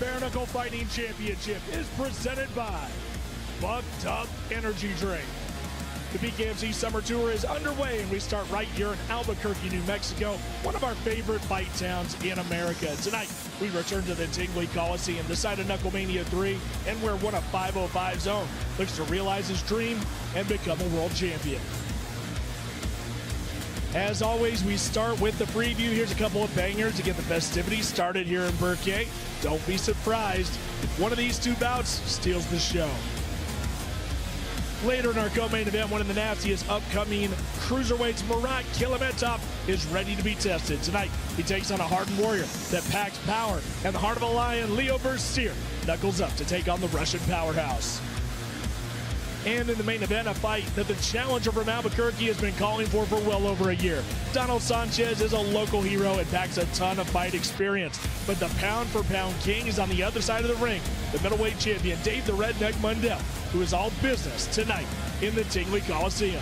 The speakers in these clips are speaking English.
Bare Knuckle Fighting Championship is presented by Bucked Up Energy Drink. The BKFC Summer Tour is underway, and we start right here in Albuquerque, New Mexico, one of our favorite fight towns in America. Tonight, we return to the Tingley Coliseum, the site of Knucklemania 3, and where one of 505's own looks to realize his dream and become a world champion. As always, we start with the preview. Here's a couple of bangers to get the festivities started here in Albuquerque. Don't be surprised if one of these two bouts steals the show. Later in our co-main event, one of the nastiest upcoming cruiserweights, Murat Kilometov, is ready to be tested. Tonight, he takes on a hardened warrior that packs power, and the heart of a lion, Leo Bersier, knuckles up to take on the Russian powerhouse. And in the main event, a fight that the challenger from Albuquerque has been calling for well over a year. Donald Sanchez is a local hero and packs a ton of fight experience. But the pound-for-pound king is on the other side of the ring. The middleweight champion, Dave the Redneck Mundell, who is all business tonight in the Tingley Coliseum.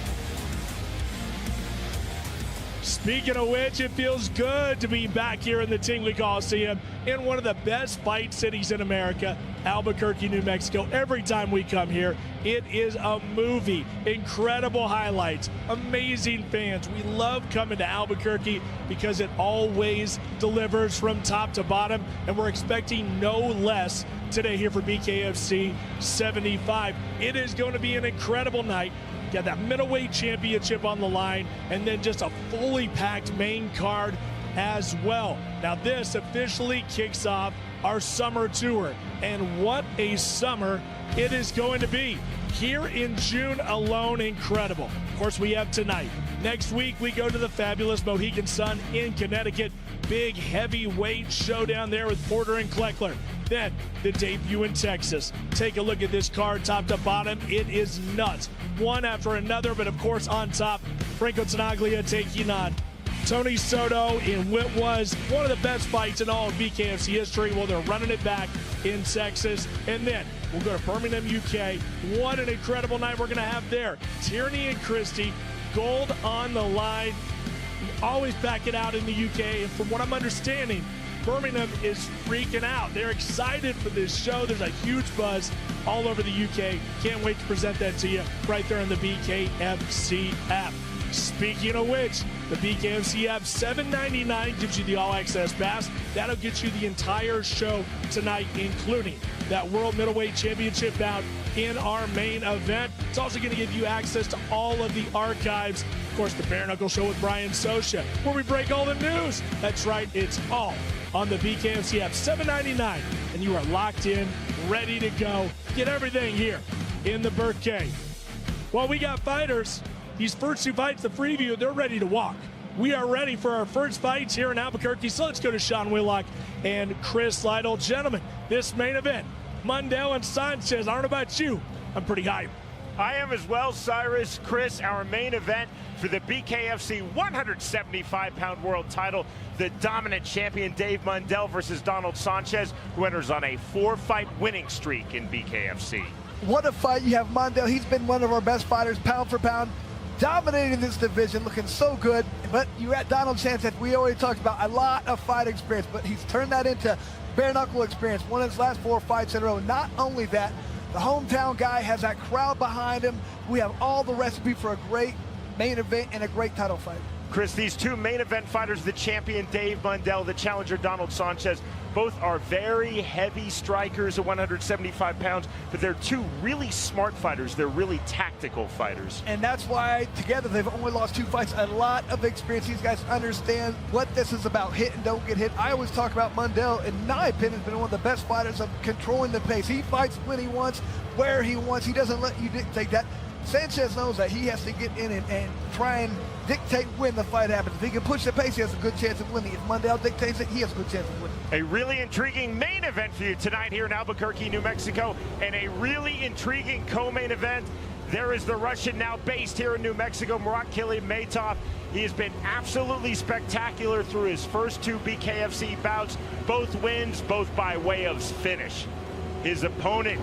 Speaking of which, it feels good to be back here in the Tingley Coliseum in one of the best fight cities in America, Albuquerque, New Mexico. Every time we come here, it is a movie. Incredible highlights, amazing fans. We love coming to Albuquerque because it always delivers from top to bottom, and we're expecting no less today here for BKFC 75. It is going to be an incredible night. Got that middleweight championship on the line, and then just a fully packed main card as well. Now this officially kicks off our summer tour, and what a summer it is going to be. Here in June alone, incredible. Of course, we have tonight. Next week, we go to the fabulous Mohegan Sun in Connecticut. Big heavyweight showdown there with Porter and Kleckler. Then the debut in Texas. Take a look at this card top to bottom. It is nuts. One after another, but of course on top, Franco Tenaglia taking on Tony Soto in what was one of the best fights in all of BKFC history. Well, they're running it back in Texas. And then we'll go to Birmingham, UK. What an incredible night we're going to have there. Tierney and Christie, gold on the line. We always back it out in the UK. And from what I'm understanding, Birmingham is freaking out. They're excited for this show. There's a huge buzz all over the UK. Can't wait to present that to you right there on the BKFC app. Speaking of which, the BKFC app, $7.99 gives you the all-access pass. That'll get you the entire show tonight, including that World Middleweight Championship bout in our main event. It's also going to give you access to all of the archives. Of course, the Bare Knuckle Show with Brian Sosha, where we break all the news. That's right, it's all on the BKFC app, $7.99, and you are locked in, ready to go. Get everything here in the Albuquerque. Well, we got fighters. These first two fights, the preview, they're ready to walk. We are ready for our first fights here in Albuquerque, so let's go to Sean Whitlock and Chris Lytle. Gentlemen, this main event, Mundell and Sanchez, I don't know about you, I'm pretty hyped. I am as well, Cyrus. Chris, our main event for the BKFC 175-pound world title, the dominant champion Dave Mundell versus Donald Sanchez, who enters on a 4-fight winning streak in BKFC. What a fight. You have Mundell. He's been one of our best fighters, pound for pound, dominating this division, looking so good. But you at Donald Sanchez, we already talked about a lot of fight experience, but he's turned that into bare knuckle experience, one of his last 4 fights in a row. Not only that, the hometown guy has that crowd behind him. We have all the recipe for a great main event and a great title fight. Chris, these two main event fighters, the champion Dave Mundell, the challenger Donald Sanchez, both are very heavy strikers at 175 pounds, but they're two really smart fighters. They're really tactical fighters. And that's why together they've only lost 2 fights. A lot of experience. These guys understand what this is about. Hit and don't get hit. I always talk about Mundell, in my opinion, has been one of the best fighters of controlling the pace. He fights when he wants, where he wants. He doesn't let you dictate that. Sanchez knows that he has to get in and try and dictate when the fight happens. If he can push the pace, he has a good chance of winning. If Mundell dictates it, he has a good chance of winning. A really intriguing main event for you tonight here in Albuquerque, New Mexico, and a really intriguing co-main event. There is the Russian now based here in New Mexico, Murat Kilometov. He has been absolutely spectacular through his first 2 BKFC bouts, both wins, both by way of finish. His opponent,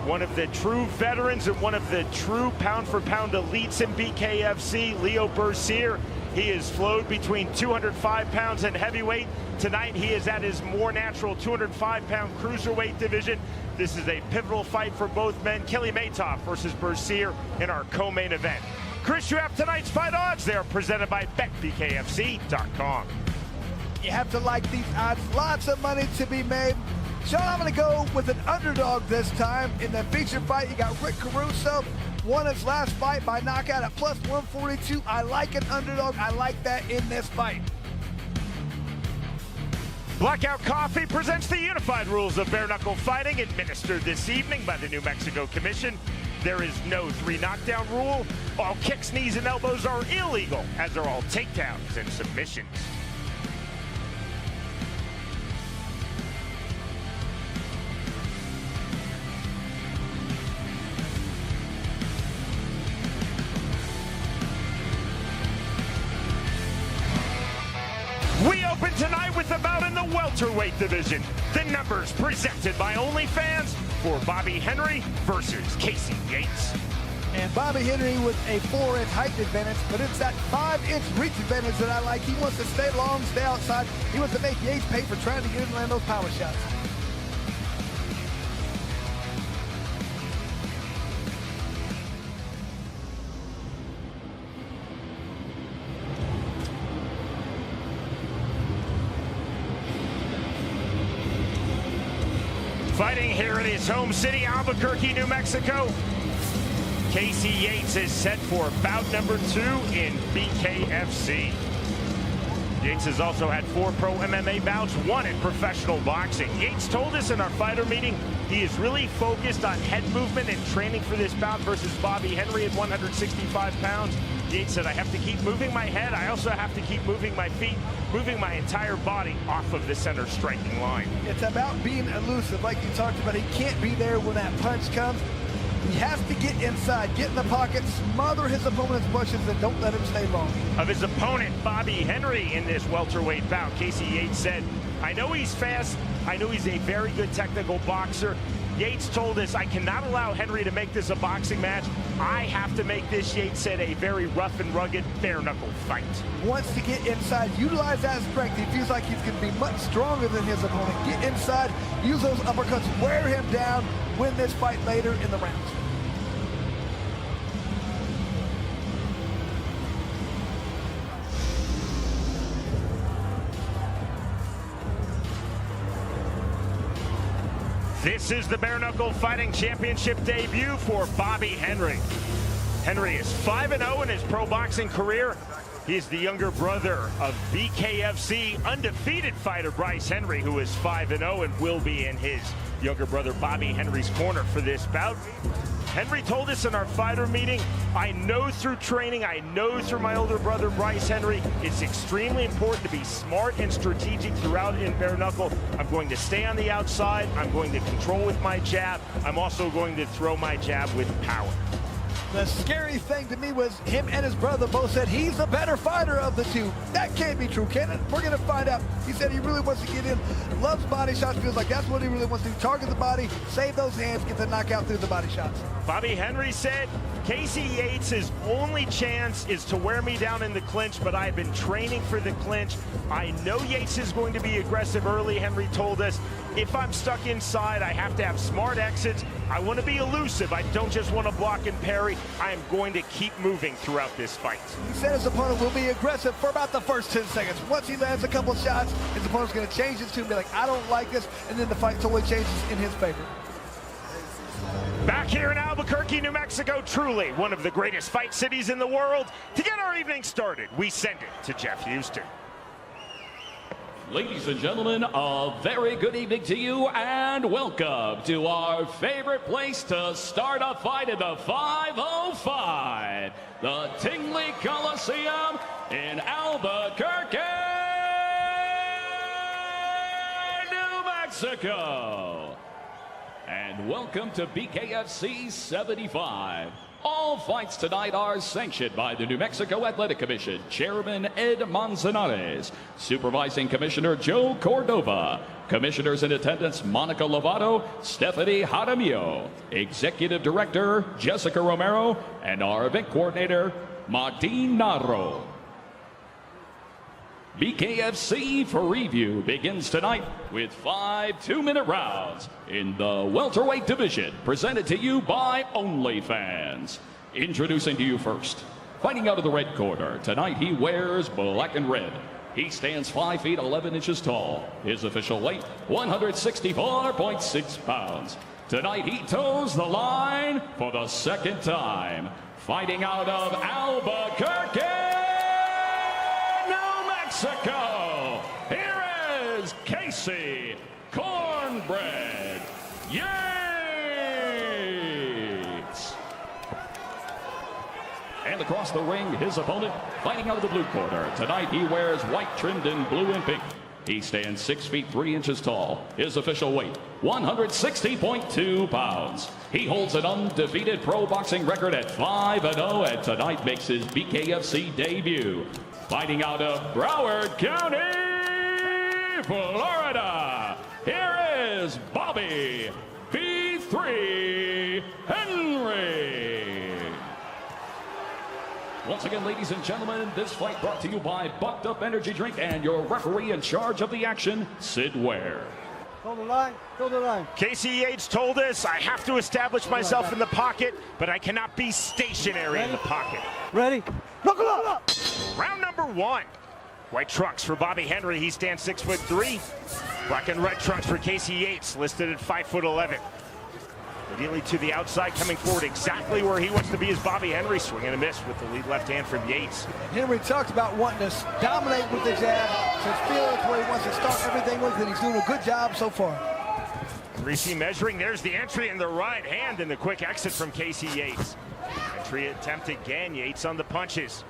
one of the true veterans and one of the true pound-for-pound elites in BKFC, Leo Bersier. He has flowed between 205 pounds and heavyweight. Tonight, he is at his more natural 205-pound cruiserweight division. This is a pivotal fight for both men. Kili Maitov versus Bercier in our co-main event. Chris, you have tonight's fight odds. They are presented by BKFC.com. You have to like these odds. Lots of money to be made. Sean, I'm going to go with an underdog this time. In the feature fight, you got Rick Caruso. Won his last fight by knockout at plus 142. I like an underdog. I like that in this fight. Blackout Coffee presents the unified rules of bare knuckle fighting, administered this evening by the New Mexico Commission. There is no 3 knockdown rule. All kicks, knees, and elbows are illegal, as are all takedowns and submissions. We open tonight with the bout in the welterweight division. The numbers presented by OnlyFans for Bobby Henry versus Casey Yates. And Bobby Henry with a 4-inch height advantage, but it's that 5-inch reach advantage that I like. He wants to stay long, stay outside. He wants to make Yates pay for trying to get him to land those power shots. Fighting here in his home city, Albuquerque, New Mexico, Casey Yates is set for bout number 2 in BKFC. Yates has also had 4 pro MMA bouts, 1 in professional boxing. Yates told us in our fighter meeting he is really focused on head movement and training for this bout versus Bobby Henry at 165 pounds. Yates said, I have to keep moving my head. I also have to keep moving my feet, moving my entire body off of the center striking line. It's about being elusive, like you talked about. He can't be there when that punch comes. He has to get inside, get in the pocket, smother his opponent's pushes, and don't let him stay long. Of his opponent, Bobby Henry, in this welterweight bout, Casey Yates said, I know he's fast. I know he's a very good technical boxer. Yates told us, I cannot allow Henry to make this a boxing match. I have to make this, Yates said, a very rough and rugged bare-knuckle fight. Wants to get inside, utilize that strength. He feels like he's going to be much stronger than his opponent. Get inside, use those uppercuts, wear him down, win this fight later in the rounds. This is the Bare Knuckle Fighting Championship debut for Bobby Henry. Henry is 5-0 in his pro boxing career. He is the younger brother of BKFC undefeated fighter Bryce Henry, who is 5-0 and will be in his younger brother Bobby Henry's corner for this bout. Henry told us in our fighter meeting, I know through training, I know through my older brother Bryce Henry, it's extremely important to be smart and strategic throughout in bare knuckle. I'm going to stay on the outside, I'm going to control with my jab, I'm also going to throw my jab with power. The scary thing to me was him and his brother both said he's the better fighter of the two. That can't be true, can it? We're going to find out. He said he really wants to get in, loves body shots, feels like that's what he really wants to do. Target the body, save those hands, get the knockout through the body shots. Bobby Henry said, Casey Yates' only chance is to wear me down in the clinch, but I've been training for the clinch. I know Yates is going to be aggressive early, Henry told us. If I'm stuck inside, I have to have smart exits. I want to be elusive. I don't just want to block and parry. I am going to keep moving throughout this fight. He said his opponent will be aggressive for about the first 10 seconds. Once he lands a couple shots, his opponent's going to change his tune, be like, I don't like this, and then the fight totally changes in his favor. Back here in Albuquerque, New Mexico, truly one of the greatest fight cities in the world. To get our evening started, we send it to Jeff Houston. Ladies and gentlemen, a very good evening to you and welcome to our favorite place to start a fight in the 505, the Tingley Coliseum in Albuquerque, New Mexico. And welcome to BKFC 75. All fights tonight are sanctioned by the New Mexico Athletic Commission, Chairman Ed Manzanares, Supervising Commissioner Joe Cordova, Commissioners in attendance Monica Lovato, Stephanie Jaramillo, Executive Director Jessica Romero, and our event coordinator, Martin Narro. BKFC for review begins tonight with 5 2-minute rounds in the welterweight division, presented to you by OnlyFans. Introducing to you first, fighting out of the red corner, tonight he wears black and red. He stands 5 feet 11 inches tall. His official weight, 164.6 pounds. Tonight he toes the line for the second time. Fighting out of Albuquerque, New Mexico, here is Casey Cornbread Yates. And across the ring, his opponent, fighting out of the blue corner. Tonight he wears white trimmed in blue and pink. He stands 6 feet 3 inches tall. His official weight, 160.2 pounds. He holds an undefeated pro boxing record at 5-0, and tonight makes his BKFC debut. Fighting out of Broward County, Florida, here is Bobby B3 Henry. Once again, ladies and gentlemen, this fight brought to you by Bucked Up Energy Drink and your referee in charge of the action, Sid Ware. Hold the line, hold the line. Casey Yates told us, I have to establish myself in the pocket, but I cannot be stationary in the pocket. Ready? Knuckle up! Round number 1. White trunks for Bobby Henry. He stands 6'3". Black and red trunks for Casey Yates, listed at 5'11". Ideally to the outside, coming forward exactly where he wants to be is Bobby Henry, swing and a miss with the lead left hand from Yates. Henry talked about wanting to dominate with the jab. Says Felix where he wants to start everything with, and he's doing a good job so far. 3C measuring, there's the entry in the right hand and the quick exit from Casey Yates. Entry attempt again, Yates on the punches.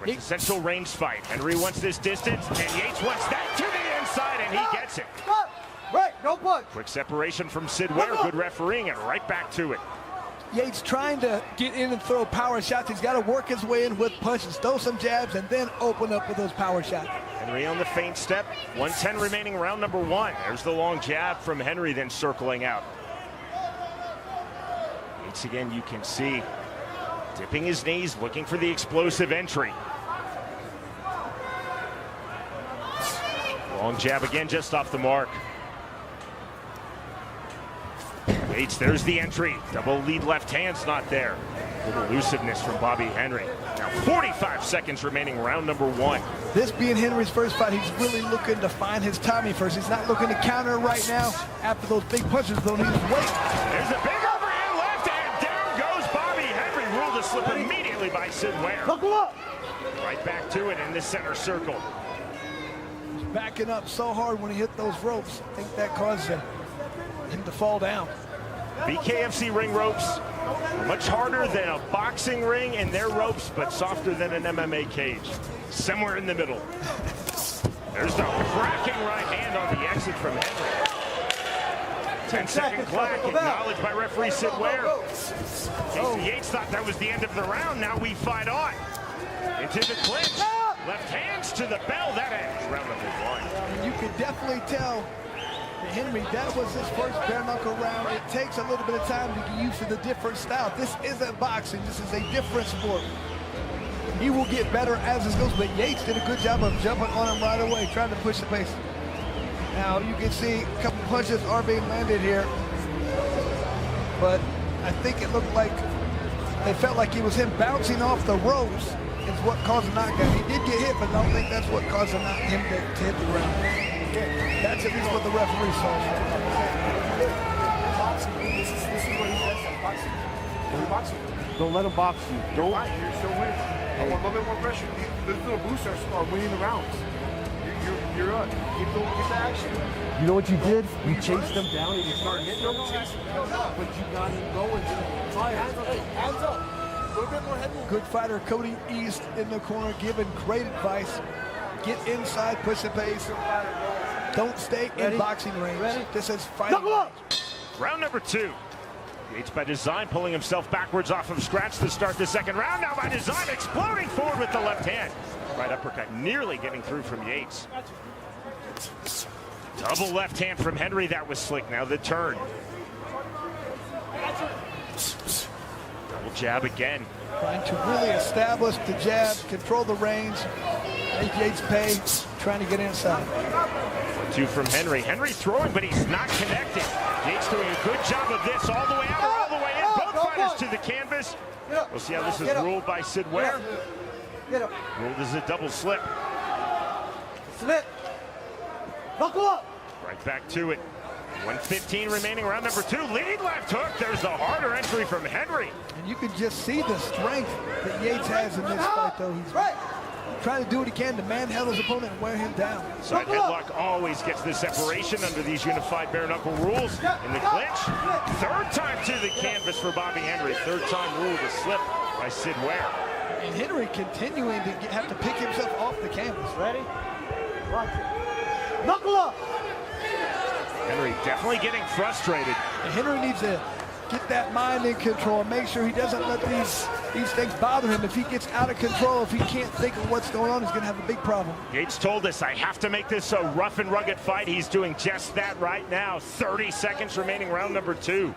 It's a central range fight. Henry wants this distance, and Yates wants that to the inside, and he gets it. Stop! Right, no punch. Quick separation from Sid Ware, good refereeing, and right back to it. Yates trying to get in and throw power shots. He's got to work his way in with punches, throw some jabs, and then open up with those power shots. Henry on the feint step. 1:10 remaining, round number 1. There's the long jab from Henry, then circling out. Yates again, you can see, dipping his knees, looking for the explosive entry. Long jab again, just off the mark. Yates, there's the entry. Double lead left hand's not there. Good elusiveness from Bobby Henry. Now 45 seconds remaining, round number 1. This being Henry's first fight, he's really looking to find his timing first. He's not looking to counter right now. After those big punches, though, he's waiting. There's a big overhand left, and down goes Bobby Henry. Ruled a slip immediately by Sid Ware. Knuckle up! Right back to it in the center circle. Backing up so hard when he hit those ropes. I think that caused him to fall down. BKFC ring ropes are much harder than a boxing ring, and their ropes, but softer than an MMA cage. Somewhere in the middle. There's the cracking right hand on the exit from Henry. 10-second clock, acknowledged by referee Sid Ware. Casey Yates thought that was the end of the round. Now we fight on. Into the clinch. Left hands to the bell. That ends round number 1. You can definitely tell Henry, that was his first bare knuckle round. It takes a little bit of time to get used to the different style. This isn't boxing. This is a different sport. He will get better as this goes, but Yates did a good job of jumping on him right away, trying to push the pace. Now you can see a couple punches are being landed here, but I think it looked like they felt like it was him bouncing off the ropes is what caused the knockdown. He did get hit, but I don't think that's what caused him to hit the ground. That's at least what the referee saw. This is what he does at boxing. Boxing. Don't let him box you. Don't. You're still winning. I want a little bit more pressure. Those little boosters are winning the rounds. You're up. Get the action. You know what you did? You chased them down and you started hitting them. But you got him going. Try hands up. Hands up. A little bit more headroom. Good fighter Cody East in the corner, giving great advice. Get inside, push the pace. Don't stay in boxing range. This is fighting. Round number 2. Yates by design pulling himself backwards off of scratch to start the second round. Now by design exploding forward with the left hand. Right uppercut nearly getting through from Yates. Double left hand from Henry. That was slick. Now the turn. Double jab again. Trying to really establish the jab, control the range. Make Yates pay, trying to get inside. 2 from Henry. Henry throwing, but he's not connected. Yates doing a good job of this all the way out or all the way in. Both fighters to the canvas. We'll see how this is ruled by Sid Ware. Ruled as a double slip. Slip. Buckle up. Right back to it. 1:15 remaining, round number 2. Lead left hook. There's the harder entry from Henry. And you can just see the strength that Yates has in this fight, though. He's trying to do what he can to manhandle his opponent and wear him down. Side headlock always gets the separation under these unified bare knuckle rules. In the clinch, 3rd time to the canvas for Bobby Henry. 3rd time ruled a slip by Sid Ware. And Henry continuing to have to pick himself off the canvas. Ready? Watch it. Knuckle up. Henry definitely getting frustrated. And Henry needs to get that mind in control, make sure he doesn't let these things bother him. If he gets out of control, if he can't think of what's going on, he's going to have a big problem. Yates told us, I have to make this a rough and rugged fight. He's doing just that right now. 30 seconds remaining, round number 2.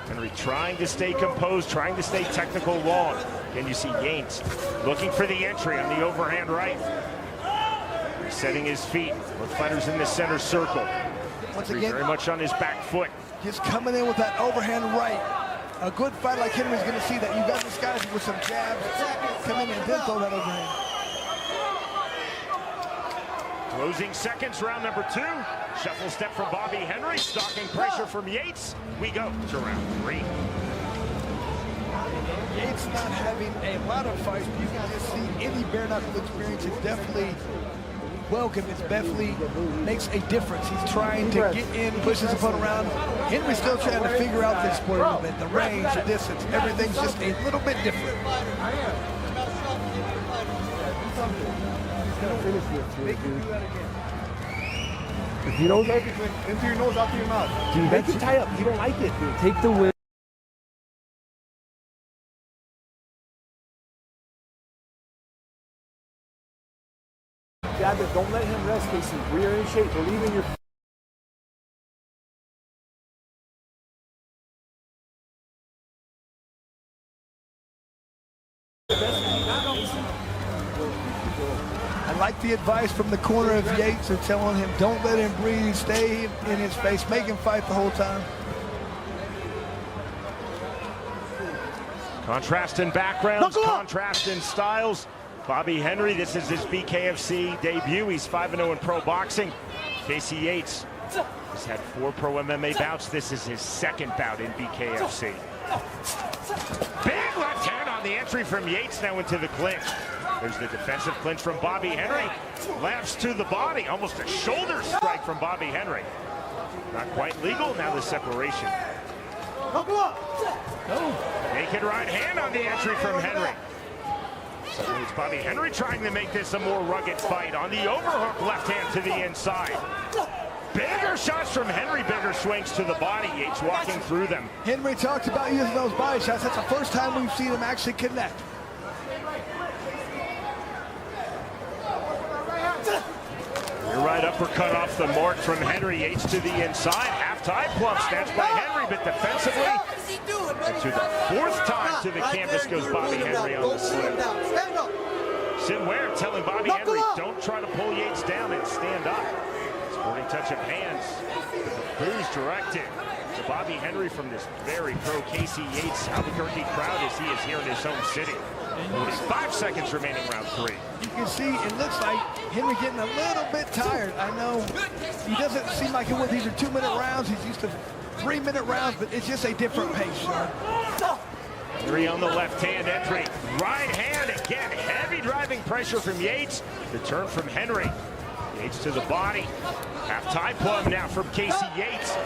Henry trying to stay composed, trying to stay technical long. Again, you see Yates looking for the entry on the overhand right. Setting his feet. Both fighters in the center circle. Once again, very much on his back foot. Just coming in with that overhand right. A good fight like Henry's going to see that. You got this guy with some jabs, come in and then throw that overhand. Closing seconds, round number 2. Shuffle step from Bobby Henry. Stalking pressure from Yates. We go to round 3. Yates not having a lot of fights, but you can just see any bare knuckle experience is definitely welcome. It definitely makes a difference. He's trying to get in, push his opponent around. Henry's still trying to figure out this sport a little bit. The range, the distance, everything's just a little bit different. If you don't take it into your nose, out to your mouth. Dude, make it tie up. You don't like it, dude. Take the win. Don't let him rest, Casey. We are in shape. Believe in your. I like the advice from the corner of Yates of telling him, don't let him breathe, stay in his face, make him fight the whole time. Contrast in backgrounds, contrast in styles. Bobby Henry, this is his BKFC debut. He's 5-0 in pro boxing. Casey Yates has had 4 pro MMA bouts. This is his 2nd bout in BKFC. Big left hand on the entry from Yates, now into the clinch. There's the defensive clinch from Bobby Henry. Laughs to the body, almost a shoulder strike from Bobby Henry. Not quite legal, now the separation. Naked right hand on the entry from Henry. So it's Bobby Henry trying to make this a more rugged fight. On the overhook, left hand to the inside. Bigger shots from Henry, bigger swings to the body. Yates walking through them. Henry talks about using those body shots. That's the first time we've seen him actually connect. Your right uppercut off the mark from Henry. Yates to the inside. Half-tie plump snatched by Henry, but defensively. And to the 4th time to the canvas goes Bobby Henry on the slip. Sid Ware telling Bobby Henry, don't try to pull Yates down and stand up. Sporting touch of hands. The booze directed to Bobby Henry from this very pro Casey Yates Albuquerque crowd as he is here in his home city. Only 5 seconds remaining, round 3. You can see it looks like Henry getting a little bit tired. I know he doesn't seem like it was. These are 2-minute rounds. He's used to 3-minute rounds, but it's just a different pace. Henry on the left hand entry. Right hand again. Heavy driving pressure from Yates. The turn from Henry. Yates to the body. Half-tie plum now from Casey Yates.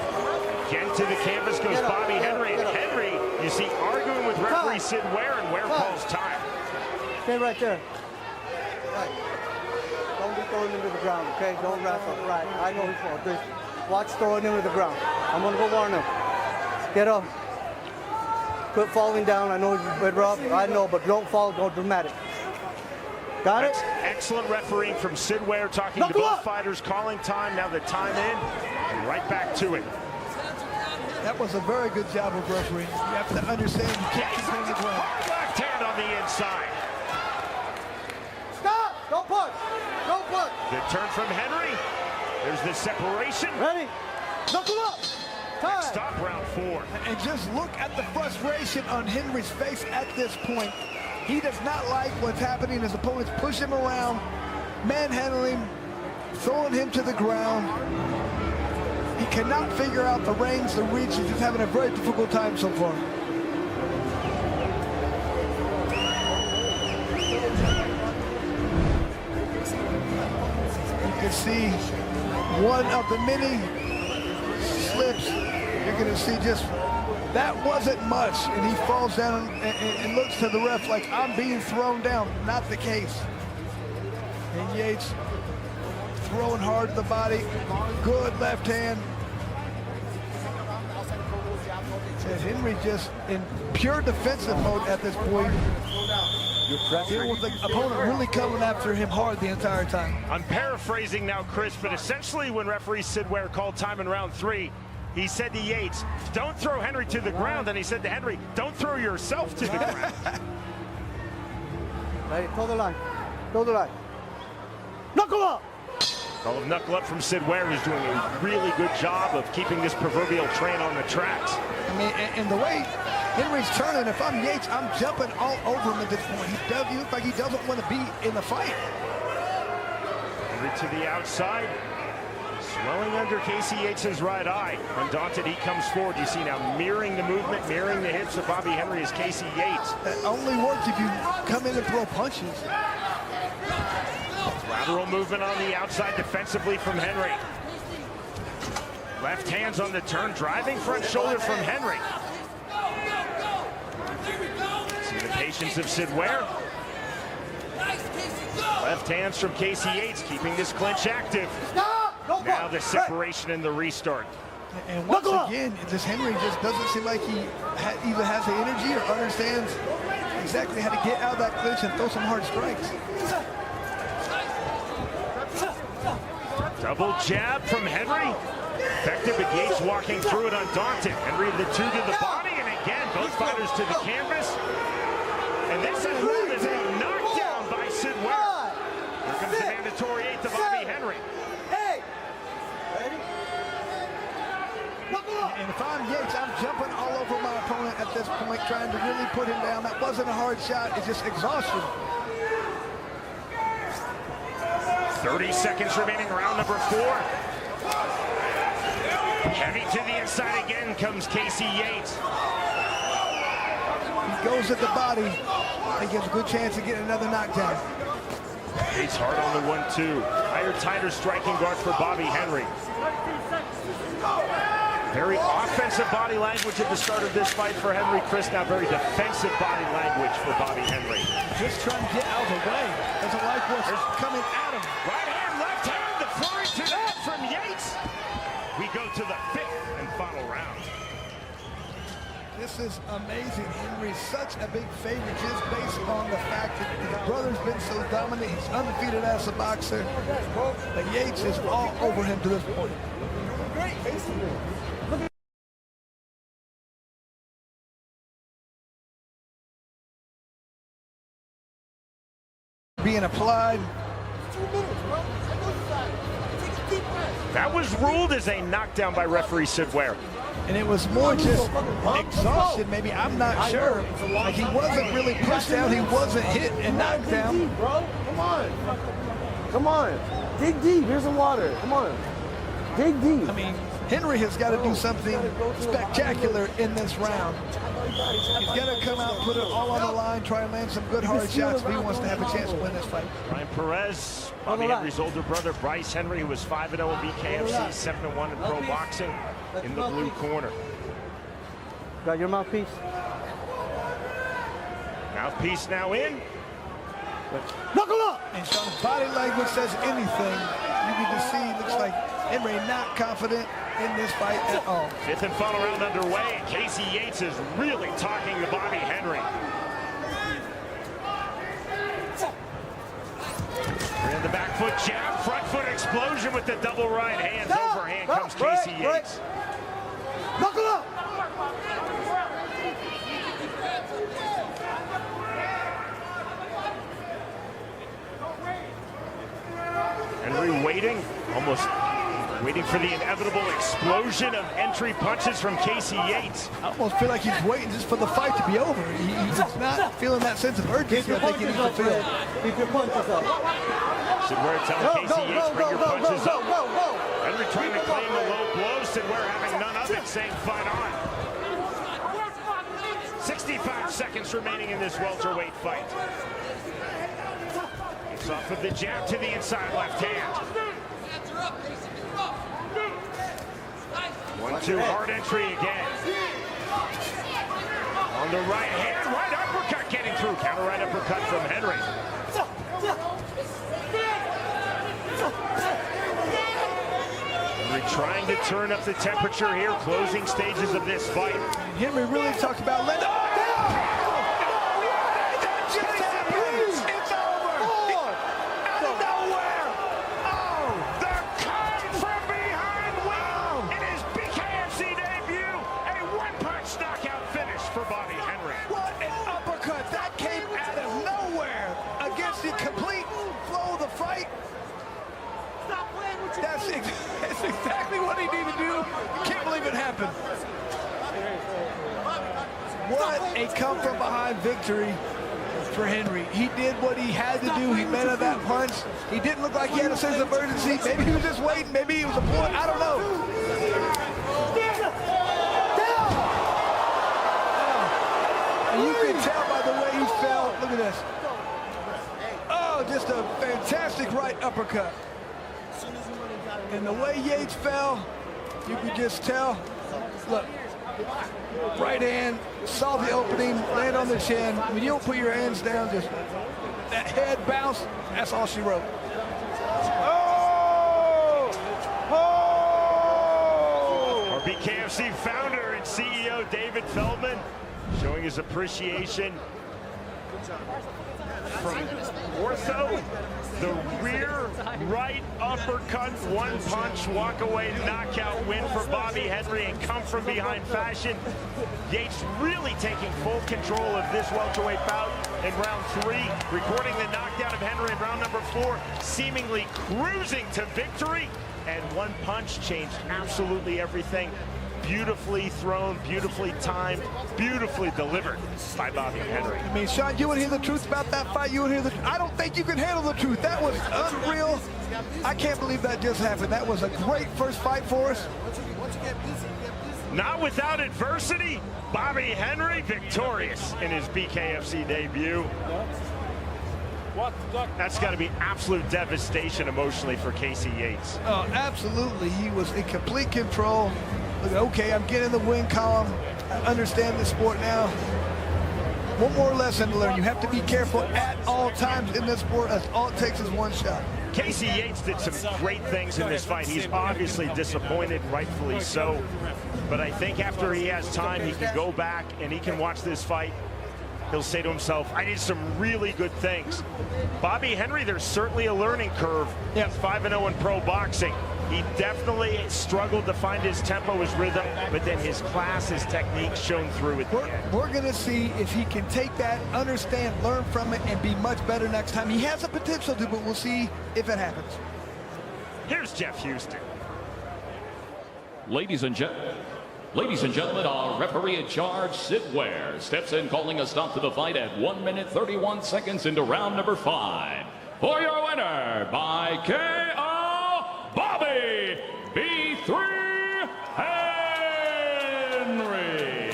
Again to the canvas goes Bobby Henry. And Henry, you see, arguing with referee Sid Ware, and Ware calls time. Stay right there. Right. Don't be throwing him to the ground, okay? Don't wrestle. Right. I know he's for. Just watch throwing him to the ground. I'm going to go warn him. Get up. Quit falling down. I know you're better up. I know, but don't fall. Go dramatic. Got it? Excellent refereeing from Sid Ware, talking to both fighters, calling time. Now the time in, and right back to it. That was a very good job of refereeing. You have to understand you can't control the ground. Left hand on the inside. Good turn from Henry. There's the separation. Ready? Knuckle up. Time. Stop round 4. And just look at the frustration on Henry's face at this point. He does not like what's happening. His opponents push him around, manhandling, throwing him to the ground. He cannot figure out the range, the reach. He's just having a very difficult time so far. You can see one of the many slips. You're going to see just, that wasn't much. And he falls down and looks to the ref like, I'm being thrown down. Not the case. And Yates throwing hard to the body. Good left hand. And Henry just in pure defensive mode at this point. Here was the opponent really coming after him hard the entire time. I'm paraphrasing now, Chris, but essentially when referee Sid Ware called time in round 3, he said to Yates, don't throw Henry to the ground. And he said to Henry, don't throw yourself to the ground. Ready, toe the line. Toe the line. Knuckle up! Call of knuckle up from Sid Ware, who's doing a really good job of keeping this proverbial train on the tracks. I mean, and the way Henry's turning, if I'm Yates, I'm jumping all over him at this point. He looks like he doesn't want to be in the fight. Henry to the outside. Swelling under Casey Yates' right eye. Undaunted, he comes forward. You see now mirroring the movement, mirroring the hits of Bobby Henry is Casey Yates. That only works if you come in and throw punches. Lateral movement on the outside defensively from Henry. Left hands on the turn, driving front shoulder from Henry. See the patience of Sid Ware. Left hands from Casey Yates, keeping this clinch active. Now the separation and the restart. And once again, this Henry just doesn't seem like he either has the energy or understands exactly how to get out of that clinch and throw some hard strikes. Double jab from Henry. Effective, but Yates walking through it undaunted. Henry the 2 to the body, and again, both fighters to the canvas. And this is ruled as a knockdown by Sid Ware. Here comes the mandatory 8 to Bobby Henry. And if I'm Yates, I'm jumping all over my opponent at this point, trying to really put him down. That wasn't a hard shot, it's just exhaustion. 30 seconds remaining, round number 4. Heavy to the inside again comes Casey Yates. He goes at the body. He gives a good chance of getting another knockdown. Yates hard on the 1-2. Higher, tighter striking guard for Bobby Henry. Very offensive body language at the start of this fight for Henry. Chris, now very defensive body language for Bobby Henry. Just trying to get out of the way. Doesn't like what's coming at him. Right hand, left hand, the flurry to that from Yates. We go to the 5th and final round. This is amazing. Henry's such a big favorite just based on the fact that his brother's been so dominant. He's undefeated as a boxer. But Yates is all over him to this point. Great. Being applied. That was ruled as a knockdown by referee Sid Ware. And it was more just exhaustion, maybe. I'm not sure. Like, he wasn't really pushed down. He wasn't hit and knocked down. Bro, come on. Come on. Dig deep. Here's some water. Come on. Dig deep. I mean, Henry has got to do something spectacular in this round. He's got to come out, put it all on the line, try and land some good hard shots if he wants to have a chance to win this fight. Derek Perez, Bobby Henry's older brother, Bryce Henry, who was 5-0 in BKFC, 7-1 in pro boxing, in the blue corner. Got your mouthpiece? Mouthpiece now in. Knuckle up! And Sean, body language says anything. You can just see, looks like Henry not confident in this fight at all. 5th and final round underway. Casey Yates is really talking to Bobby Henry. And the back foot jab, front foot explosion with the double right hands. Overhand comes Casey Yates. Knuckle up! Henry waiting, almost waiting for the inevitable explosion of entry punches from Casey Yates. I almost feel like he's waiting just for the fight to be over. He's just not feeling that sense of urgency I think he needs to feel. Keep your punches up. Sidwell telling Casey Yates, bring your punches up. Henry trying to claim the low blows. Sidwell having none of it, saying fight on. 65 seconds remaining in this welterweight fight. It's off of the jab to the inside left hand. 1-2 hard entry again. On the right hand, right uppercut getting through. Counter right uppercut from Henry. Henry trying to turn up the temperature here, closing stages of this fight. Henry really talked about letting. That's exactly what he needed to do. Can't believe it happened. What a come from behind victory for Henry. He did what he had to do. He met that punch. He didn't look like he had a sense of urgency. Maybe he was just waiting. Maybe he was a point. I don't know. And you can tell by the way he fell. Look at this. Oh, just a fantastic right uppercut. And the way Yates fell, you could just tell. Look, right hand, saw the opening, land on the chin. When you don't put your hands down, just that head bounce, that's all she wrote. Oh! Oh! Our BKFC founder and CEO, David Feldman, showing his appreciation from Ortho. The rear right uppercut, one punch, walk away, knockout win for Bobby Henry in come from behind fashion. Yates really taking full control of this welterweight bout in round 3, recording the knockdown of Henry in round number 4, seemingly cruising to victory. And one punch changed absolutely everything. Beautifully thrown, beautifully timed, beautifully delivered by Bobby Henry. I mean, Sean, you want to hear the truth about that fight? You want to hear the I don't think you can handle the truth. That was unreal. I can't believe that just happened. That was a great first fight for us. Not without adversity, Bobby Henry victorious in his BKFC debut. That's got to be absolute devastation emotionally for Casey Yates. Oh, absolutely. He was in complete control. Look, okay, I'm getting the win column. I understand the sport now. One more lesson to learn. You have to be careful at all times in this sport. That's all it takes is one shot. Casey Yates did some great things in this fight. He's obviously disappointed, rightfully so. But I think after he has time, he can go back and he can watch this fight. He'll say to himself, I did some really good things. Bobby Henry, there's certainly a learning curve. Yeah. He's 5-0 in pro boxing. He definitely struggled to find his tempo, his rhythm, but then his class, his technique shone through at the end. We're going to see if he can take that, understand, learn from it, and be much better next time. He has the potential to, but we'll see if it happens. Here's Jeff Houston. Ladies and gentlemen, our referee in charge, Sid Ware, steps in calling a stop to the fight at 1 minute 31 seconds into round number 5. For your winner by KO, Bobby B3 Henry.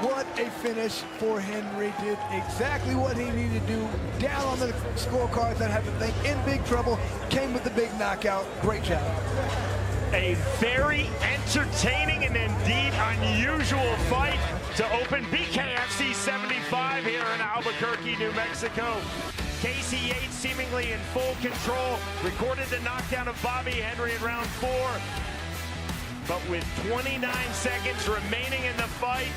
What a finish for Henry. Did exactly what he needed to do. Down on the scorecards, that had to think in big trouble. Came with the big knockout. Great job. A very entertaining and indeed unusual fight to open BKFC 75 here in Albuquerque, New Mexico. Casey Yates seemingly in full control, recorded the knockdown of Bobby Henry in round 4. But with 29 seconds remaining in the fight,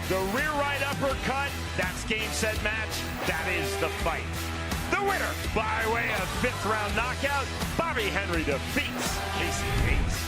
the rear right uppercut, that's game, set, match. That is the fight. The winner, by way of 5th round knockout, Bobby Henry defeats Casey Yates.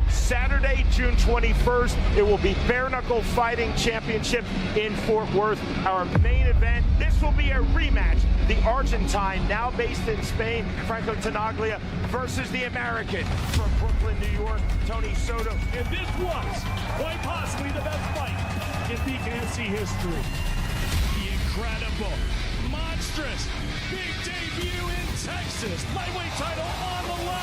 Saturday Saturday, June 21st, it will be Bare Knuckle Fighting Championship in Fort Worth. Our main event, this will be a rematch. The Argentine, now based in Spain, Franco Tinaglia, versus the American from Brooklyn, New York, Tony Soto. And this was quite possibly the best fight in BKFC history. The incredible, monstrous, big debut in Texas. Lightweight title on the line.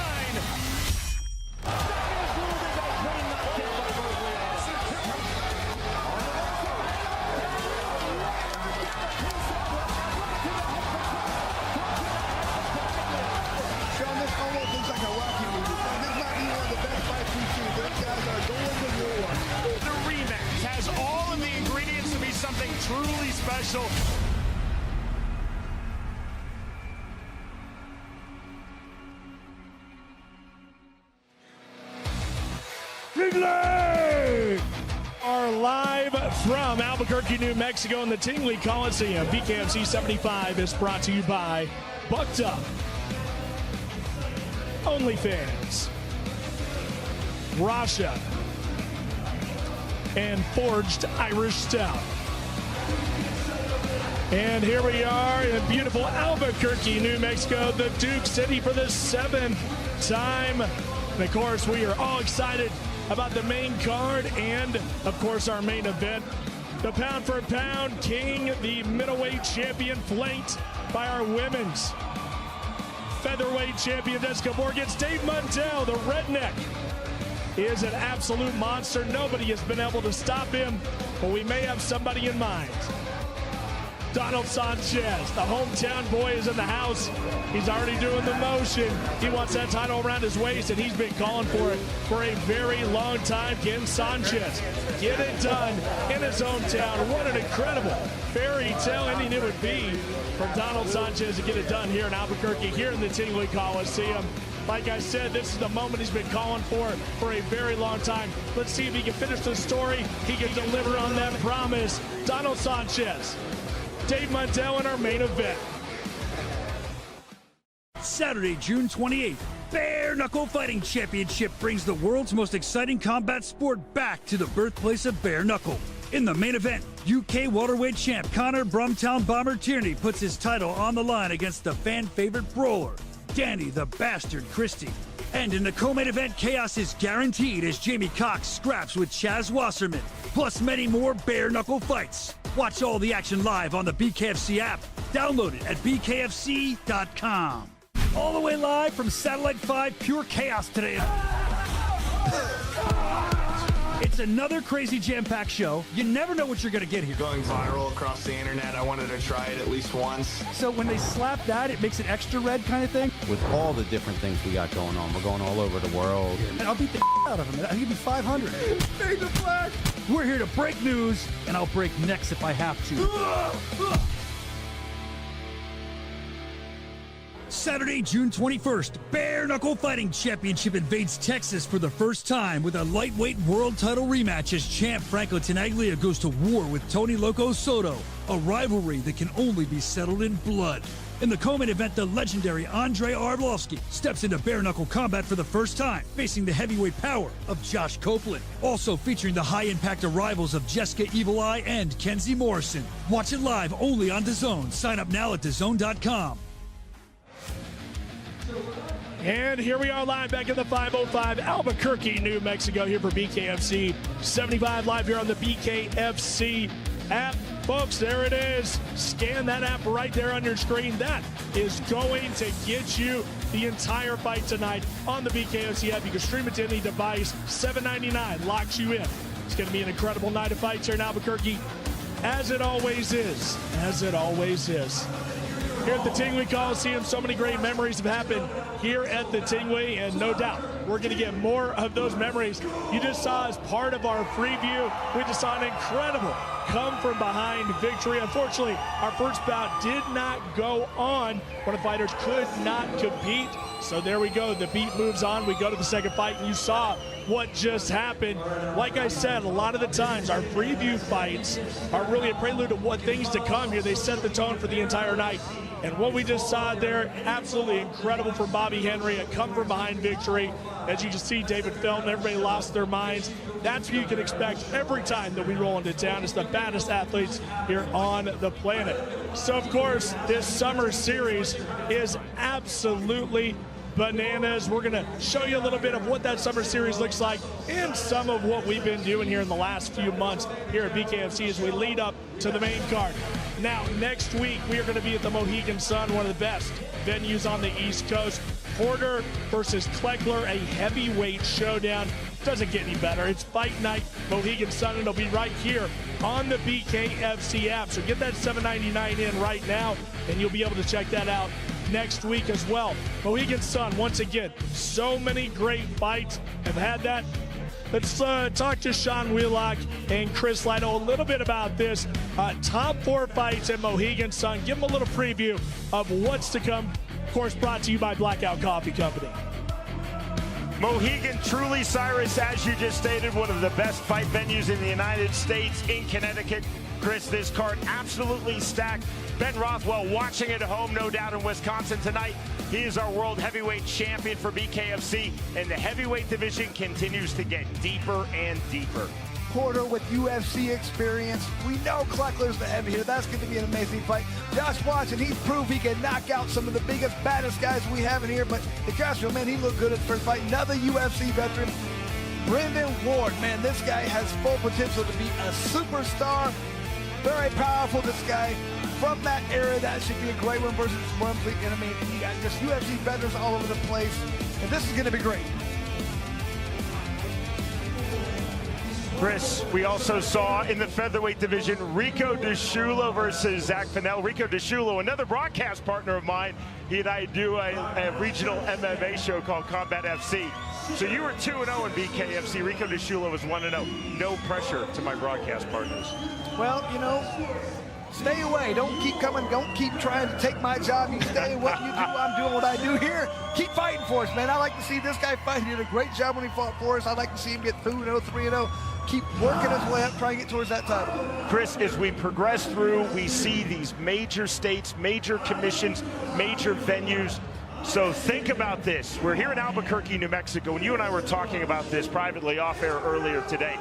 Truly special. Tingley! Are live from Albuquerque, New Mexico in the Tingley Coliseum. BKFC 75 is brought to you by Bucked Up, OnlyFans, Rasha, and Forged Irish Stout. And here we are in beautiful Albuquerque, New Mexico, the Duke City for the 7th time. And of course, we are all excited about the main card and, of course, our main event. The pound for pound king, the middleweight champion, flanked by our women's featherweight champion, Jessica Moore, against Dave Mundell, the redneck. He is an absolute monster. Nobody has been able to stop him, but we may have somebody in mind. Donald Sanchez, the hometown boy, is in the house. He's already doing the motion. He wants that title around his waist, and he's been calling for it for a very long time. Can Sanchez get it done in his hometown? What an incredible fairy tale ending it would be for Donald Sanchez to get it done here in Albuquerque, here in the Tingley Coliseum. Like I said, this is the moment he's been calling for a very long time. Let's see if he can finish the story. He can deliver on that promise. Donald Sanchez, Dave Mundell in our main event. Saturday, June 28th, Bare Knuckle Fighting Championship brings the world's most exciting combat sport back to the birthplace of bare knuckle. In the main event, UK welterweight champ Connor Brumtown Bomber Tierney puts his title on the line against the fan-favorite brawler, Danny the Bastard Christie. And in the co-main event, chaos is guaranteed as Jamie Cox scraps with Chaz Wasserman, plus many more bare knuckle fights. Watch all the action live on the BKFC app. Download it at bkfc.com. All the way live from Satellite 5 Pure Chaos today. It's another crazy jam-packed show. You never know what you're going to get here. Going viral across the internet, I wanted to try it at least once. So when they slap that, it makes it extra red kind of thing? With all the different things we got going on, we're going all over the world. And I'll beat the out of him. I'll give you 500. Fade the flag. We're here to break news, and I'll break necks if I have to. Saturday, June 21st, Bare Knuckle Fighting Championship invades Texas for the first time with a lightweight world title rematch as champ Franco Tinaglia goes to war with Tony Loco Soto, a rivalry that can only be settled in blood. In the co-main event, the legendary Andrei Arlovsky steps into bare knuckle combat for the first time, facing the heavyweight power of Josh Copeland. Also featuring the high-impact arrivals of Jessica Evil Eye and Kenzie Morrison. Watch it live only on DAZN. Sign up now at DAZN.com. And here we are live back in the 505 Albuquerque, New Mexico, here for BKFC 75, live here on the BKFC app. Folks, there it is. Scan that app right there on your screen. That is going to get you the entire fight tonight on the BKFC app. You can stream it to any device. $7.99 locks you in. It's going to be an incredible night of fights here in Albuquerque, as it always is. As it always is. Here at the Tingley Coliseum, so many great memories have happened here at the Tingley, and no doubt we're going to get more of those memories. You just saw as part of our preview, we just saw an incredible come-from-behind victory. Unfortunately, our first bout did not go on when the fighters could not compete. So there we go. The beat moves on. We go to the second fight, and you saw what just happened. Like I said, a lot of the times our preview fights are really a prelude to what things to come here. They set the tone for the entire night. And what we just saw there, absolutely incredible from Bobby Henry, a come-from-behind victory. As you can see, David Felton, everybody lost their minds. That's what you can expect every time that we roll into town. It's the baddest athletes here on the planet. So, of course, this summer series is absolutely bananas. We're going to show you a little bit of what that summer series looks like and some of what we've been doing here in the last few months here at BKFC as we lead up to the main card. Now, next week, we are going to be at the Mohegan Sun, one of the best venues on the East Coast. Porter versus Kleckler, a heavyweight showdown. Doesn't get any better. It's fight night, Mohegan Sun, and it'll be right here on the BKFC app. So get that $7.99 in right now, and you'll be able to check that out next week as well. Mohegan Sun, once again, so many great fights. Have had that. Let's talk to Sean Wheelock and Chris Lido a little bit about this. Top 4 fights at Mohegan Sun. Give them a little preview of what's to come. Of course, brought to you by Blackout Coffee Company. Mohegan, truly, Cyrus, as you just stated, one of the best fight venues in the United States, in Connecticut. Chris, this card absolutely stacked. Ben Rothwell watching at home, no doubt, in Wisconsin tonight. He is our world heavyweight champion for BKFC, and the heavyweight division continues to get deeper and deeper. Porter with UFC experience. We know Kleckler's the heavy hitter. That's going to be an amazing fight. Josh Watson, he's proved he can knock out some of the biggest, baddest guys we have in here, but the Castro, man, he looked good at first fight. Another UFC veteran. Brendan Ward, man, this guy has full potential to be a superstar. Very powerful, this guy. From that era, that should be a great one versus Wormsley. And I mean, you got just UFC veterans all over the place. And this is going to be great. Chris, we also saw in the featherweight division Rico DeShulo versus Zach Fennell. Rico DeShulo, another broadcast partner of mine. He and I do a regional MMA show called Combat FC. So you were 2-0 in BKFC. Rico DeShulo was 1-0. No pressure to my broadcast partners. Well, you know, stay away. Don't keep coming. Don't keep trying to take my job. You stay what you do. I'm doing what I do here. Keep fighting for us, man. I like to see this guy fight. He did a great job when he fought for us. I'd like to see him get 2-0, 3-0. Keep working his way up, trying to get towards that title. Chris, as we progress through, we see these major states, major commissions, major venues. So think about this. We're here in Albuquerque, New Mexico, and you and I were talking about this privately off air earlier today.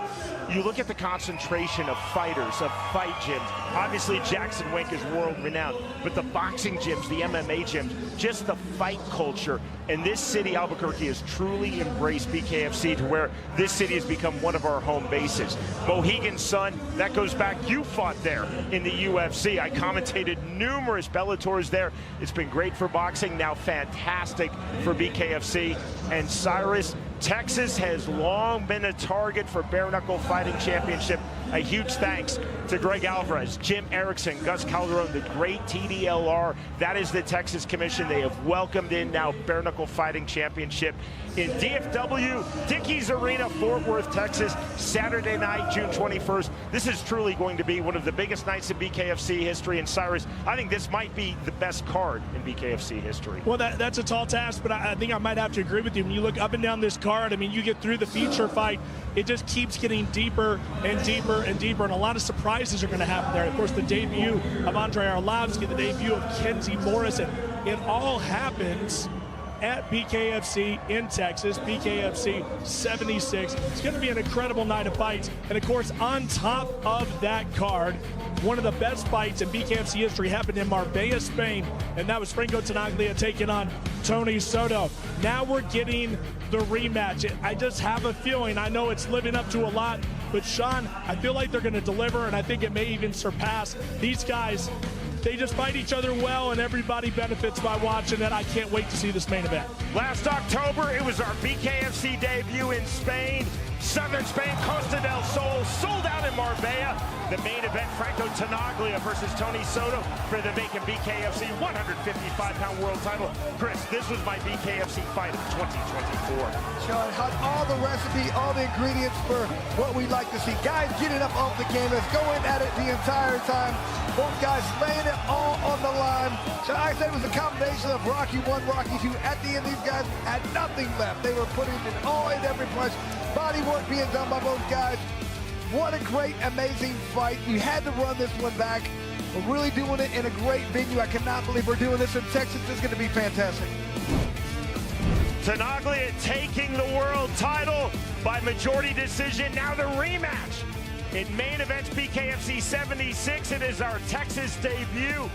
You look at the concentration of fighters, of fight gyms. Obviously, Jackson Wink is world-renowned, but the boxing gyms, the MMA gyms, just the fight culture. And this city, Albuquerque, has truly embraced BKFC to where this city has become one of our home bases. Mohegan Sun, that goes back, you fought there in the UFC. I commentated numerous Bellators there. It's been great for boxing, now fantastic for BKFC. And Cyrus, Texas has long been a target for bare knuckle fighting championship. A huge thanks to Greg Alvarez, Jim Erickson, Gus Calderon, the great TDLR. That is the Texas Commission. They have welcomed in now bare knuckle fighting championship in DFW, Dickies Arena, Fort Worth, Texas, Saturday night, June 21st. This is truly going to be one of the biggest nights in BKFC history. And Cyrus, I think this might be the best card in BKFC history. Well, that's a tall task, but I think I might have to agree with you. When you look up and down this card, I mean, you get through the feature fight, it just keeps getting deeper and deeper and deeper, and a lot of surprises are going to happen there. Of course, the debut of Andre Arlovsky, the debut of Kenzie Morrison. It all happens at BKFC in Texas, BKFC 76. It's going to be an incredible night of fights. And, of course, on top of that card, one of the best fights in BKFC history happened in Marbella, Spain, and that was Franco Tenaglia taking on Tony Soto. Now we're getting the rematch. I just have a feeling, I know it's living up to a lot, but Sean, I feel like they're going to deliver, and I think it may even surpass these guys. They just fight each other well, and everybody benefits by watching it. I can't wait to see this main event. Last October, it was our BKFC debut in Spain. Southern Spain, Costa del Sol, sold out in Marbella. The main event, Franco Tenaglia versus Tony Soto for the vacant BKFC 155-pound world title. Chris, this was my BKFC fight of 2024. Sean had all the recipe, all the ingredients for what we'd like to see. Guys getting up off the canvas, going at it the entire time. Both guys laying it all on the line. So I said it was a combination of Rocky 1, Rocky 2. At the end, these guys had nothing left. They were putting it all in every punch. Body work being done by both guys. What a great, amazing fight. You had to run this one back. We're really doing it in a great venue. I cannot believe we're doing this in Texas. It's going to be fantastic. Tingley taking the world title by majority decision. Now the rematch in main events BKFC 76. It is our Texas debut.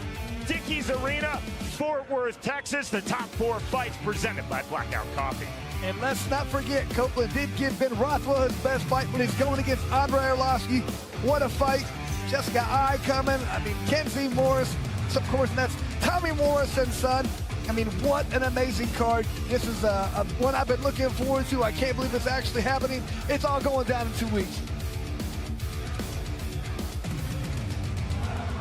Dickies Arena, Fort Worth, Texas. The top 4 fights presented by Blackout Coffee. And let's not forget, Copeland did give Ben Rothwell his best fight when he's going against Andre Arlovski. What a fight. Jessica I coming. I mean, Kenzie Morris. Of course, that's Tommy Morrison's son. I mean, what an amazing card. This is one I've been looking forward to. I can't believe it's actually happening. It's all going down in 2 weeks.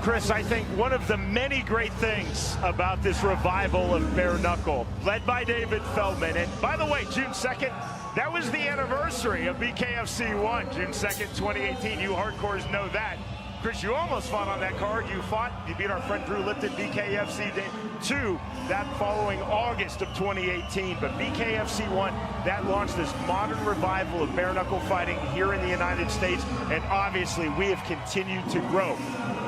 Chris, I think one of the many great things about this revival of bare knuckle, led by David Feldman, and by the way, June 2nd, that was the anniversary of BKFC 1, June 2nd, 2018. You hardcores know that. Chris, you almost fought on that card. You beat our friend Drew Lipton, BKFC 2, that following August of 2018. But BKFC 1, that launched this modern revival of bare knuckle fighting here in the United States. And obviously, we have continued to grow.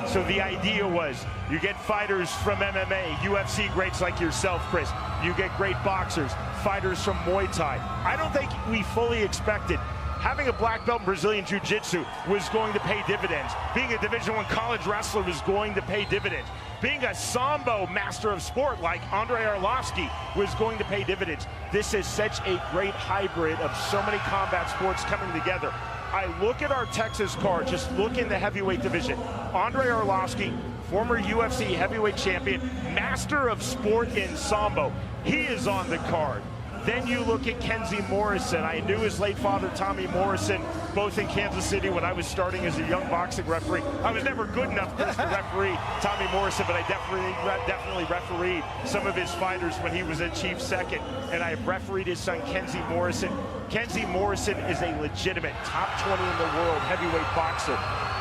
So the idea was you get fighters from MMA, UFC greats like yourself, Chris. You get great boxers, fighters from Muay Thai. I don't think we fully expected having a black belt in Brazilian Jiu-Jitsu was going to pay dividends. Being a Division I college wrestler was going to pay dividends. Being a Sambo master of sport like Andre Arlovski was going to pay dividends. This is such a great hybrid of so many combat sports coming together. I look at our Texas card, just look in the heavyweight division. Andre Arlovski, former UFC heavyweight champion, master of sport in Sambo. He is on the card. Then you look at Kenzie Morrison. I knew his late father, Tommy Morrison, both in Kansas City when I was starting as a young boxing referee. I was never good enough to referee Tommy Morrison, but I definitely refereed some of his fighters when he was a chief second. And I have refereed his son, Kenzie Morrison. Kenzie Morrison is a legitimate top 20 in the world heavyweight boxer.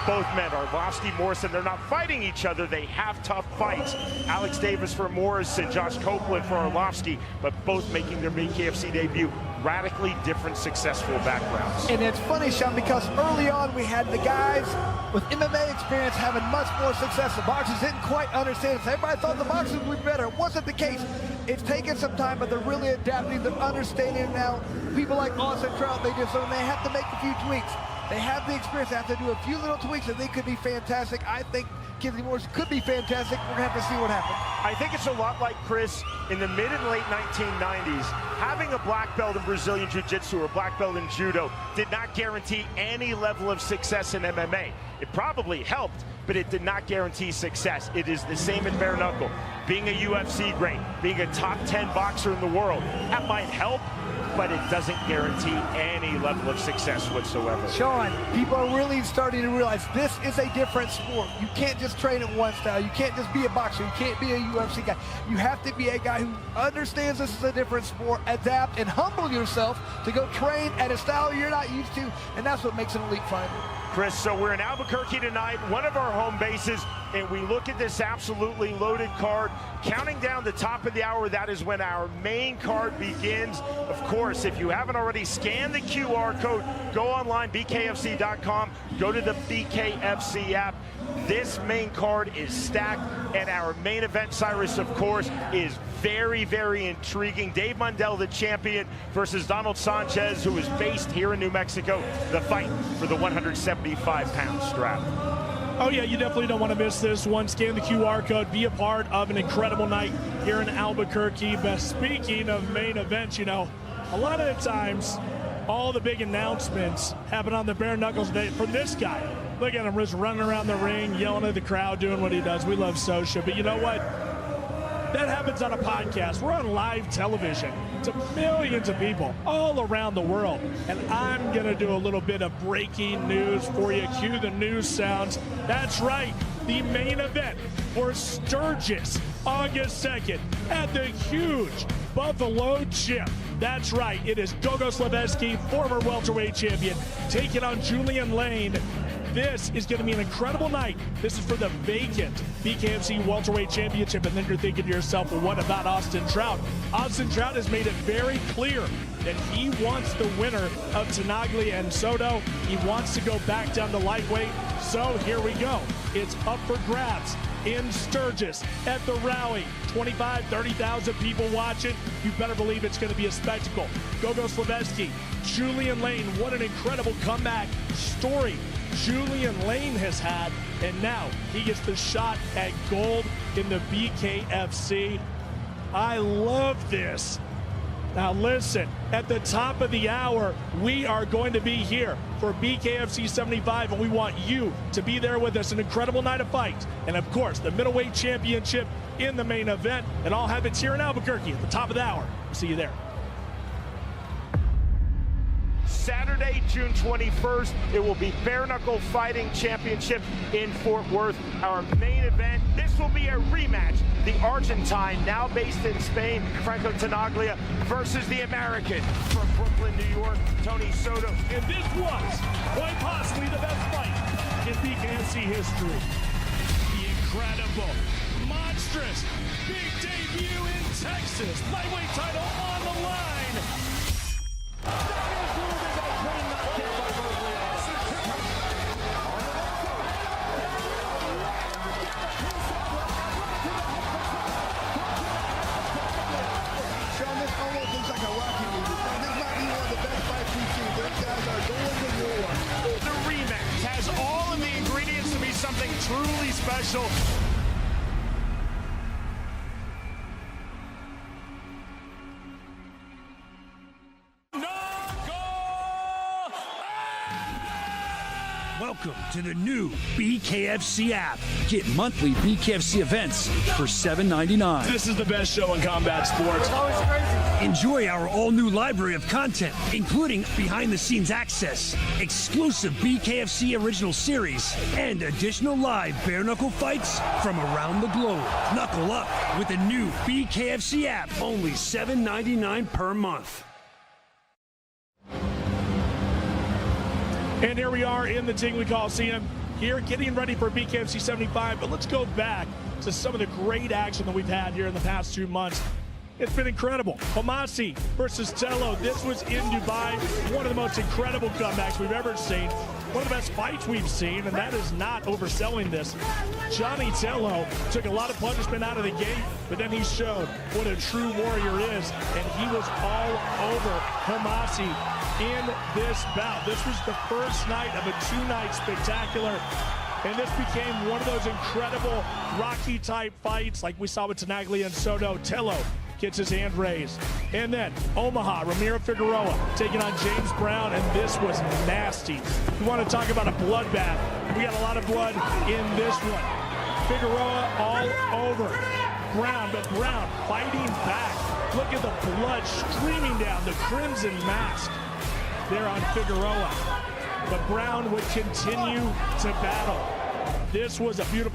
Both men, Arlovski, Morrison, they're not fighting each other. They have tough fights. Alex Davis for Morrison, Josh Copeland for Arlovski, but both making their BKFC debut. Radically different successful backgrounds. And it's funny, Sean, because early on we had the guys with MMA experience having much more success. The boxers didn't quite understand it. Everybody thought the boxers would be better. It wasn't the case. It's taken some time, but they're really adapting. They're understanding it now. People like Austin Trout, they have to make a few tweaks. They have the experience. They have to do a few little tweaks, and they could be fantastic. I think Kenzie Morris could be fantastic. We're going to have to see what happens. I think it's a lot like, Chris, in the mid and late 1990s, having a black belt in Brazilian Jiu-Jitsu or black belt in Judo did not guarantee any level of success in MMA. It probably helped, but it did not guarantee success. It is the same in bare knuckle. Being a UFC great, being a top 10 boxer in the world, that might help, but it doesn't guarantee any level of success whatsoever. Sean, people are really starting to realize this is a different sport. You can't just train in one style. You can't just be a boxer. You can't be a UFC guy. You have to be a guy who understands this is a different sport, adapt, and humble yourself to go train at a style you're not used to, and that's what makes an elite fighter. Chris, so we're in Albuquerque tonight, one of our home bases, and we look at this absolutely loaded card. Counting down the top of the hour, that is when our main card begins. Of course, if you haven't already, scan the QR code, go online, bkfc.com, go to the BKFC app. This main card is stacked, and our main event, Cyrus, of course, is very, very intriguing. Dave Mundell, the champion, versus Donald Sanchez, who is based here in New Mexico. The fight for the 175-pound strap. Oh yeah, you definitely don't want to miss this one. Scan the QR code, be a part of an incredible night here in Albuquerque. But speaking of main events, you know, a lot of the times, all the big announcements happen on the bare knuckles day from this guy. Look at him just running around the ring, yelling at the crowd, doing what he does. We love Sosha, but you know what? That happens on a podcast. We're on live television to millions of people all around the world. And I'm going to do a little bit of breaking news for you. Cue the news sounds. That's right. The main event for Sturgis, August 2nd, at the huge Buffalo Chip. That's right. It is Gogo Slaveski, former welterweight champion, taking on Julian Lane. This is going to be an incredible night. This is for the vacant BKFC Welterweight Championship. And then you're thinking to yourself, well, what about Austin Trout? Austin Trout has made it very clear that he wants the winner of Tingley and Soto. He wants to go back down to lightweight. So here we go. It's up for grabs in Sturgis at the rally. 25, 30,000 people watching. You better believe it's going to be a spectacle. Gogo Slaveski, Julian Lane, what an incredible comeback story Julian Lane has had, and now he gets the shot at gold in the BKFC. I love this. Now listen, at the top of the hour, we are going to be here for BKFC 75, and we want you to be there with us. An incredible night of fights, and of course, the Middleweight Championship in the main event, and all happens here in Albuquerque at the top of the hour. We'll see you there. Saturday, June 21st, it will be Bare Knuckle Fighting Championship in Fort Worth. Our main event, this will be a rematch. The Argentine, now based in Spain, Franco Tinaglia, versus the American from Brooklyn, New York, Tony Soto. And this was quite possibly the best fight in BKFC history. The incredible, monstrous, big debut in Texas. Lightweight title on the line. Something truly special. Welcome to the new BKFC app. Get monthly BKFC events for $7.99. This is the best show in combat sports. Enjoy our all-new library of content, including behind-the-scenes access, exclusive BKFC original series, and additional live bare-knuckle fights from around the globe. Knuckle up with the new BKFC app, only $7.99 per month. And here we are in the Tingley Coliseum, here getting ready for BKFC 75. But let's go back to some of the great action that we've had here in the past 2 months. It's been incredible. Homasi versus Tello. This was in Dubai. One of the most incredible comebacks we've ever seen. One of the best fights we've seen, and that is not overselling this. Johnny Tello took a lot of punishment out of the gate, but then he showed what a true warrior is, and he was all over Homasi in this bout. This was the first night of a two-night spectacular, and this became one of those incredible Rocky-type fights like we saw with Tinaglia and Soto. Tello gets his hand raised. And then Omaha, Ramiro Figueroa taking on James Brown, and this was nasty. You want to talk about a bloodbath. We got a lot of blood in this one. Figueroa all over Brown, but Brown fighting back. Look at the blood streaming down, the crimson mask there on Figueroa. But Brown would continue to battle. This was a beautiful